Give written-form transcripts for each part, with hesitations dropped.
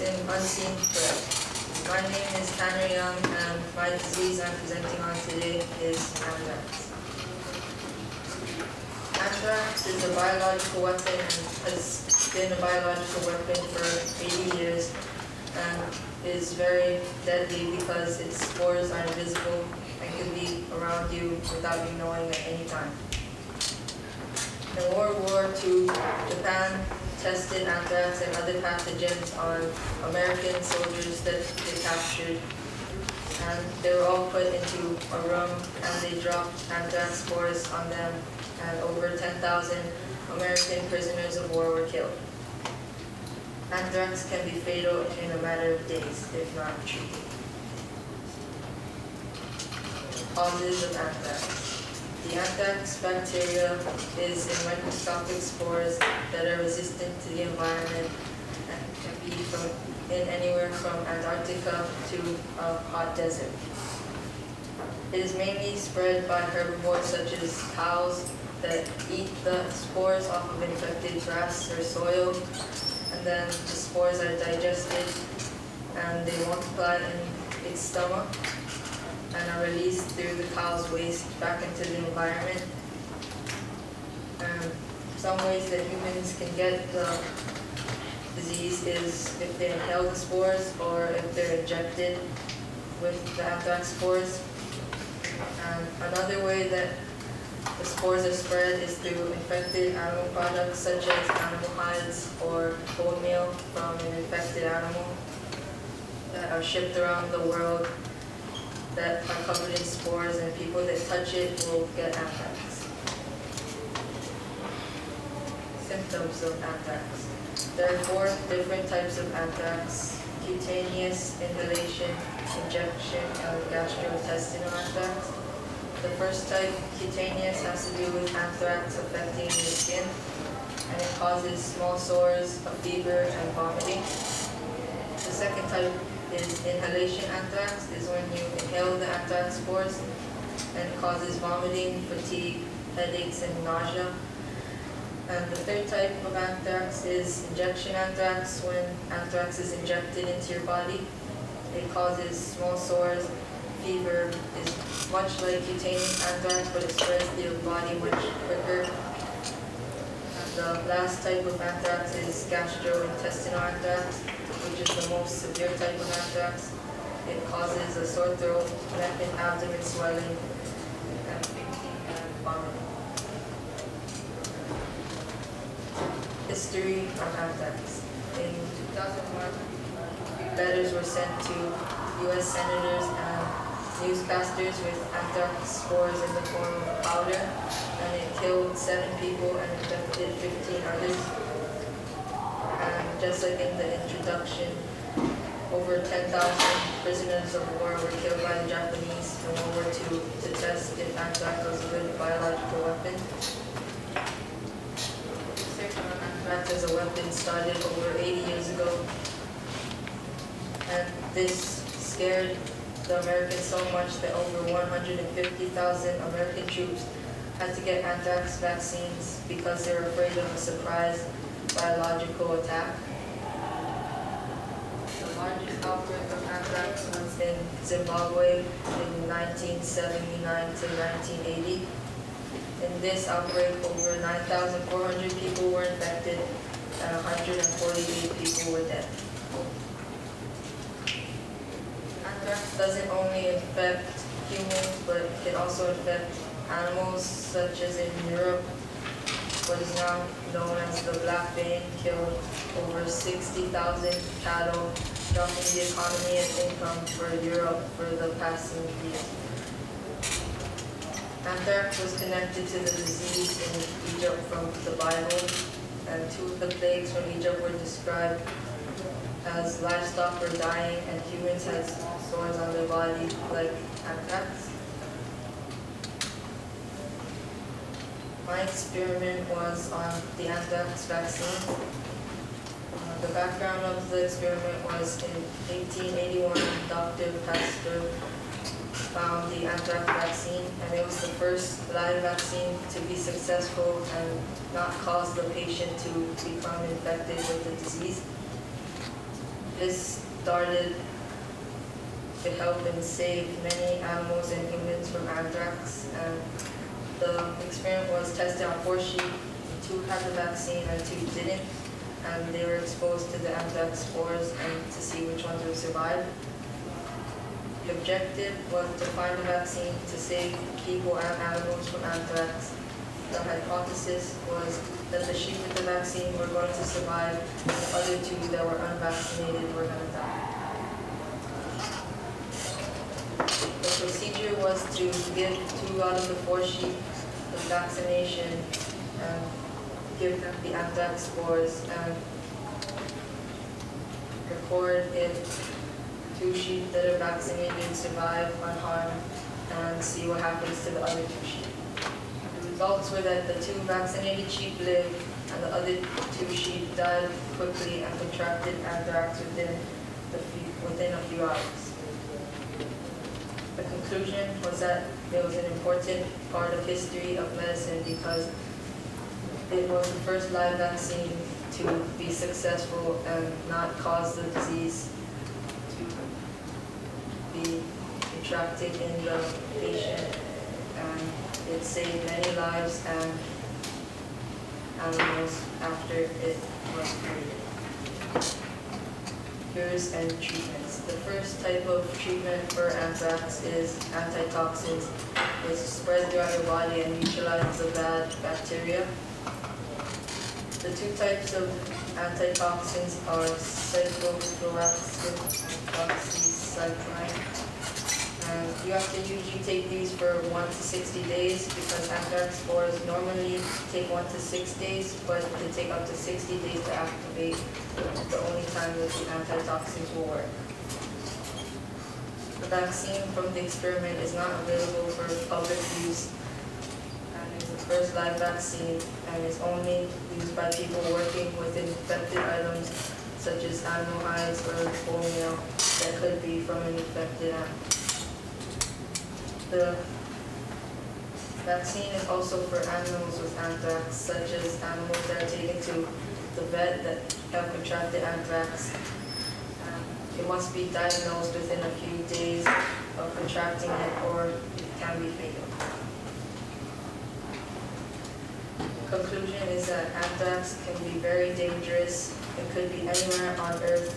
in Unseen Threat. My name is Tanner Young, and my disease I'm presenting on today is anthrax. Anthrax is a biological weapon and has been a biological weapon for 80 years and is very deadly because its spores are invisible and can be around you without you knowing at any time. In World War II, Japan tested anthrax and other pathogens on American soldiers that they captured, and they were all put into a room and they dropped anthrax spores on them, and over 10,000 American prisoners of war were killed. Anthrax can be fatal in a matter of days if not treated. Causes of anthrax. The anthrax bacteria is in microscopic spores that are resistant to the environment and can be in anywhere from Antarctica to a hot desert. It is mainly spread by herbivores such as cows that eat the spores off of infected grass or soil, and then the spores are digested and they multiply in its stomach and are released through the cow's waste back into the environment. Some ways that humans can get the disease is if they inhale the spores or if they're injected with the anthrax spores. Another way that the spores are spread is through infected animal products such as animal hides or bone meal from an infected animal that are shipped around the world that are covered in spores, and people that touch it will get anthrax. Symptoms of anthrax. There are 4 different types of anthrax: cutaneous, inhalation, injection, and gastrointestinal anthrax. The first type, cutaneous, has to do with anthrax affecting the skin, and it causes small sores, a fever, and vomiting. The second type is inhalation anthrax, is when you inhale the anthrax spores, and it causes vomiting, fatigue, headaches, and nausea. And the third type of anthrax is injection anthrax, when anthrax is injected into your body. It causes small sores, fever, is much like cutaneous anthrax, but it spreads through your body much quicker. And the last type of anthrax is gastrointestinal anthrax, which is the most severe type of anthrax. It causes a sore throat, neck and abdomen swelling, and vomiting. History of anthrax. In 2001, letters were sent to U.S. senators and newscasters with anthrax spores in the form of powder, and it killed 7 people and infected 15 others. And just like in the introduction, over 10,000 prisoners of war were killed by the Japanese in World War II to test if anthrax was a good biological weapon. Research on anthrax as a weapon started over 80 years ago, and this scared the Americans so much that over 150,000 American troops had to get anthrax vaccines because they were afraid of a surprise biological attack. The largest outbreak of anthrax was in Zimbabwe in 1979 to 1980. In this outbreak, over 9,400 people were infected and 148 people were dead. Anthrax doesn't only infect humans, but it can also infect animals, such as in Europe. What is now known as the Black Vein killed over 60,000 cattle, dropping the economy and income for Europe for the past years. Anthrax was connected to the disease in Egypt from the Bible, and 2 of the plagues from Egypt were described as livestock were dying and humans had sores on their body like anthrax. My experiment was on the anthrax vaccine. The background of the experiment was in 1881, Dr. Pasteur found the anthrax vaccine, and it was the first live vaccine to be successful and not cause the patient to become infected with the disease. This started to help and save many animals and humans from anthrax. And the experiment was tested on 4 sheep. 2 had the vaccine and 2 didn't. And they were exposed to the anthrax spores and to see which ones would survive. The objective was to find a vaccine to save people and animals from anthrax. The hypothesis was that the sheep with the vaccine were going to survive, and the other 2 that were unvaccinated were going to die. The procedure was to give 2 out of the 4 sheep the vaccination and give them the anthrax spores and record if 2 sheep that are vaccinated survive unharmed and see what happens to the other 2 sheep. The results were that the 2 vaccinated sheep lived and the other 2 sheep died quickly and contracted anthrax within a few hours. The conclusion was that it was an important part of history of medicine because it was the first live vaccine to be successful and not cause the disease to be contracted in the patient, and it saved many lives and animals after it was created. Cures and treatments. The first type of treatment for anthrax is antitoxins, which spread throughout your body and neutralize the bad bacteria. The 2 types of antitoxins are cyclofluoxetine and doxycycline. And you have to usually take these for 1 to 60 days because anthrax spores normally take 1 to 6 days, but it can take up to 60 days to activate. The only time that the antitoxins will work. The vaccine from the experiment is not available for public use, and it's the first live vaccine, and is only used by people working with infected items such as animal hides or bone meal that could be from an infected animal. The vaccine is also for animals with anthrax, such as animals that are taken to the vet that have contracted anthrax. It must be diagnosed within a few days of contracting it, or it can be fatal. Conclusion is that anthrax can be very dangerous. It could be anywhere on Earth.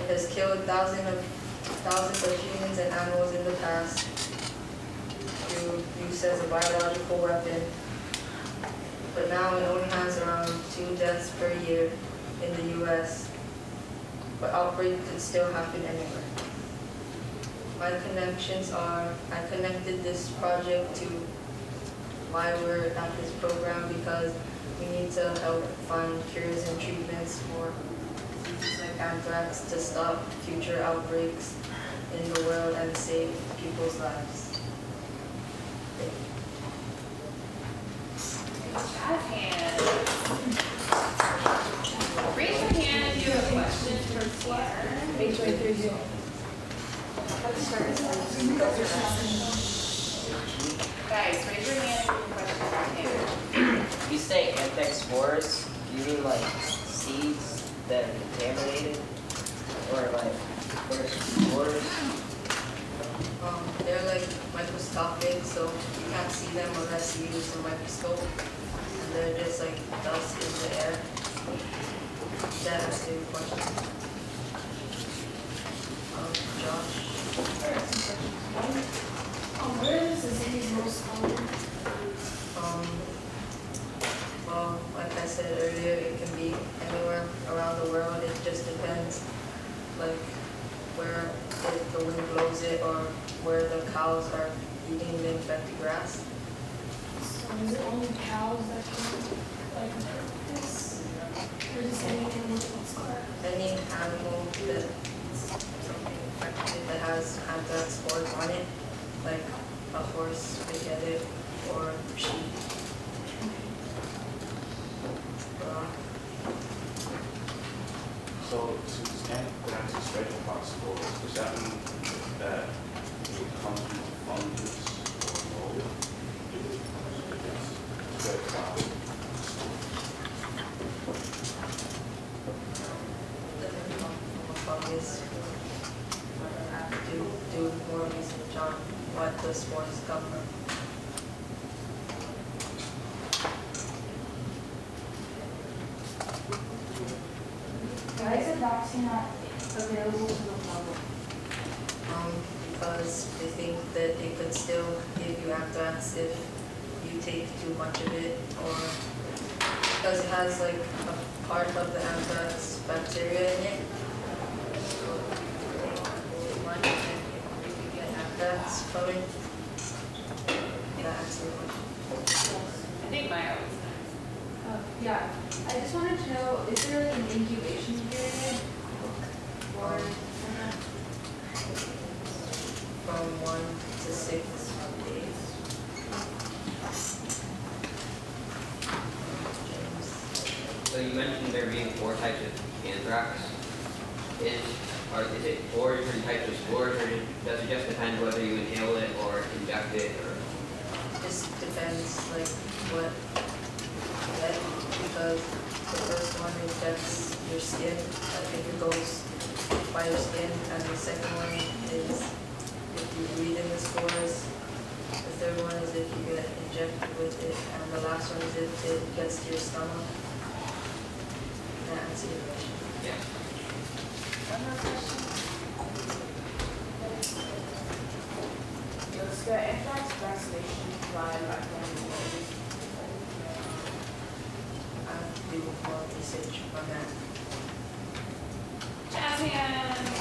It has killed thousands of humans and animals in the past through use as a biological weapon. But now it only has around 2 deaths per year in the U.S. But outbreak could still happen anywhere. My connections are, I connected this project to why we're at this program because we need to help find cures and treatments for diseases like anthrax to stop future outbreaks in the world and save people's lives. Thank you. Raise your hand if you have a question for Pierre. Page 23. Guys, raise your hand if you have a question for Pierre. You say anthrax spores, do you mean like seeds that are contaminated? Or like, what are spores? They're like microscopic, so you can't see them unless you use a microscope. And they're just like dust in the air. That answers your question. Josh? Where is the disease most common? Well, like I said earlier, it can be anywhere around the world. It just depends, like where the wind blows it or where the cows are eating the infected grass. So is it only cows that can like this? Or just any animal that's correct? Any animal that's something infected that has anthrax spores on it, like a horse could get it, or sheep. So since anthrax is very possible, does that mean that it comes from fungus or mold? It's very possible. cutaneous, I have to do more research on what the spores come from. Why is the vaccine not available to the public? Because they think that it could still give you anthrax if you take too much of it, or because it has like a part of the anthrax bacteria in it. So if you take too much, then you could get anthrax from it. That answers your question. I think Maya was next. Yeah, I just wanted to know, is there like an incubation period for that? From 1 to 6 days. James. So you mentioned there being 4 types of anthrax. Is it 4 different types of spores, or does it just depend whether you inhale it or inject it? Or? Just depends like what you get, because the first one infects your skin. I think it goes by your skin, and the second one is if you breathe in the spores. The third one is if you get injected with it, and the last one is if it gets to your stomach. That answers your question. Yeah. One more question? Does the anthrax vaccination provide recommended I have to do more research on that. Jazz hands.